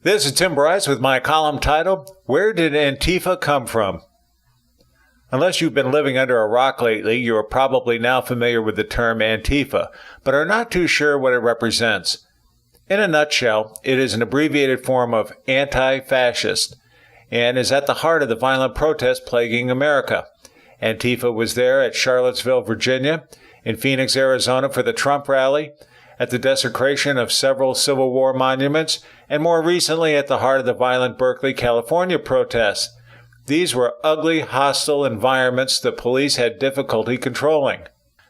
This is Tim Bryce with my column titled, Where Did Antifa Come From? Unless you've been living under a rock lately, you are probably now familiar with the term Antifa, but are not too sure what it represents. In a nutshell, it is an abbreviated form of anti-fascist and is at the heart of the violent protests plaguing America. Antifa was there at Charlottesville, Virginia, in Phoenix, Arizona for the Trump rally, at the desecration of several Civil War monuments, and more recently at the heart of the violent Berkeley, California protests. These were ugly, hostile environments the police had difficulty controlling.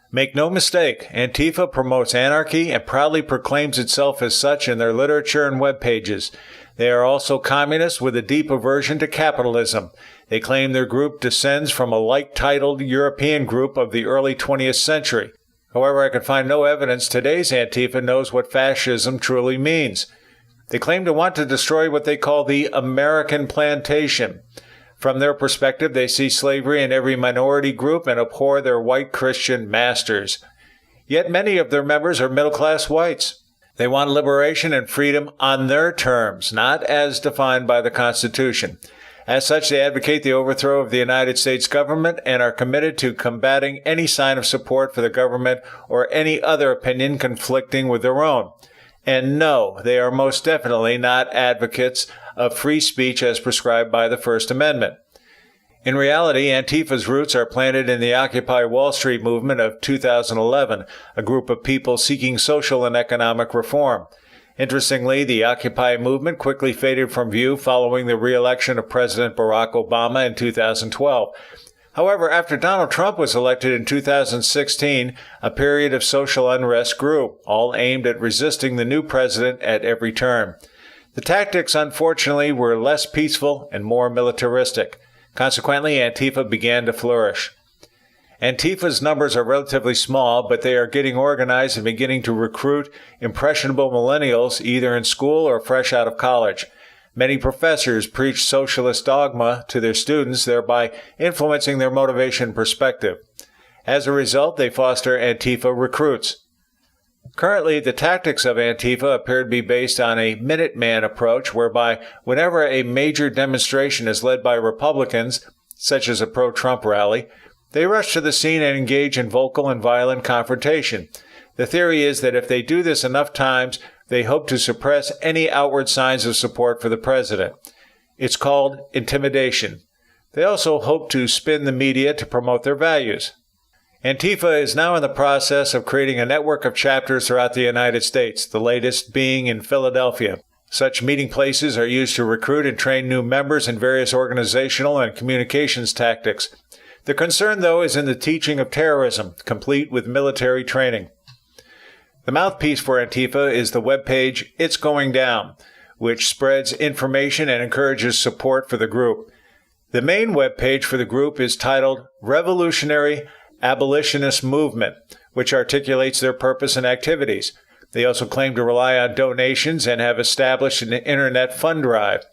Make no mistake, Antifa promotes anarchy and proudly proclaims itself as such in their literature and web pages. They are also communists with a deep aversion to capitalism. They claim their group descends from a like-titled European group of the early 20th century. However, I could find no evidence today's Antifa knows what fascism truly means. They claim to want to destroy what they call the American plantation. From their perspective, they see slavery in every minority group and abhor their white Christian masters. Yet many of their members are middle-class whites. They want liberation and freedom on their terms, not as defined by the Constitution. As such, they advocate the overthrow of the United States government and are committed to combating any sign of support for the government or any other opinion conflicting with their own. And no, they are most definitely not advocates of free speech as prescribed by the First Amendment. In reality, Antifa's roots are planted in the Occupy Wall Street movement of 2011, a group of people seeking social and economic reform. Interestingly, the Occupy movement quickly faded from view following the re-election of President Barack Obama in 2012. However, after Donald Trump was elected in 2016, a period of social unrest grew, all aimed at resisting the new president at every turn. The tactics, unfortunately, were less peaceful and more militaristic. Consequently, Antifa began to flourish. Antifa's numbers are relatively small, but they are getting organized and beginning to recruit impressionable millennials either in school or fresh out of college. Many professors preach socialist dogma to their students, thereby influencing their motivation and perspective. As a result, they foster Antifa recruits. Currently, the tactics of Antifa appear to be based on a Minuteman approach, whereby whenever a major demonstration is led by Republicans, such as a pro-Trump rally, they rush to the scene and engage in vocal and violent confrontation. The theory is that if they do this enough times, they hope to suppress any outward signs of support for the president. It's called intimidation. They also hope to spin the media to promote their values. Antifa is now in the process of creating a network of chapters throughout the United States, the latest being in Philadelphia. Such meeting places are used to recruit and train new members in various organizational and communications tactics. The concern, though, is in the teaching of terrorism, complete with military training. The mouthpiece for Antifa is the webpage It's Going Down, which spreads information and encourages support for the group. The main webpage for the group is titled Revolutionary Abolitionist Movement, which articulates their purpose and activities. They also claim to rely on donations and have established an internet fund drive.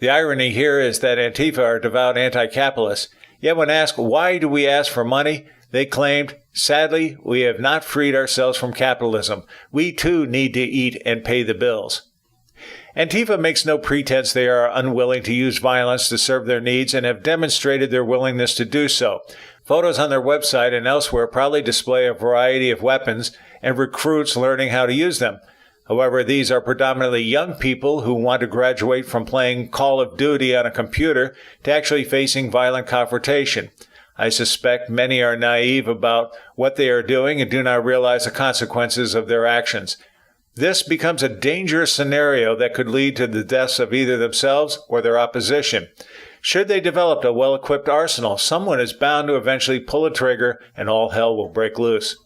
The irony here is that Antifa are devout anti-capitalists, yet when asked why do we ask for money, they claimed, sadly, we have not freed ourselves from capitalism. We too need to eat and pay the bills. Antifa makes no pretense they are unwilling to use violence to serve their needs and have demonstrated their willingness to do so. Photos on their website and elsewhere proudly display a variety of weapons and recruits learning how to use them. However, these are predominantly young people who want to graduate from playing Call of Duty on a computer to actually facing violent confrontation. I suspect many are naive about what they are doing and do not realize the consequences of their actions. This becomes a dangerous scenario that could lead to the deaths of either themselves or their opposition. Should they develop a well-equipped arsenal, someone is bound to eventually pull a trigger and all hell will break loose.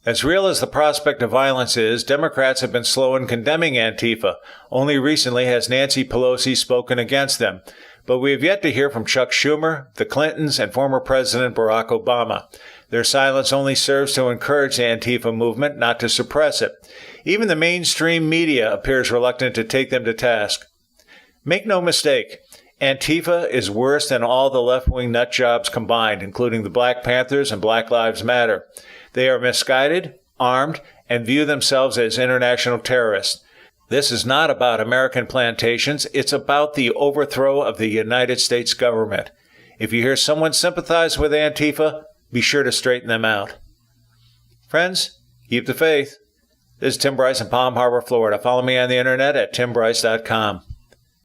As real as the prospect of violence is, Democrats have been slow in condemning Antifa. Only recently has Nancy Pelosi spoken against them. But we have yet to hear from Chuck Schumer, the Clintons, and former President Barack Obama. Their silence only serves to encourage the Antifa movement, not to suppress it. Even the mainstream media appears reluctant to take them to task. Make no mistake, Antifa is worse than all the left-wing nutjobs combined, including the Black Panthers and Black Lives Matter. They are misguided, armed, and view themselves as international terrorists. This is not about American plantations. It's about the overthrow of the United States government. If you hear someone sympathize with Antifa, be sure to straighten them out. Friends, keep the faith. This is Tim Bryce in Palm Harbor, Florida. Follow me on the internet at timbryce.com.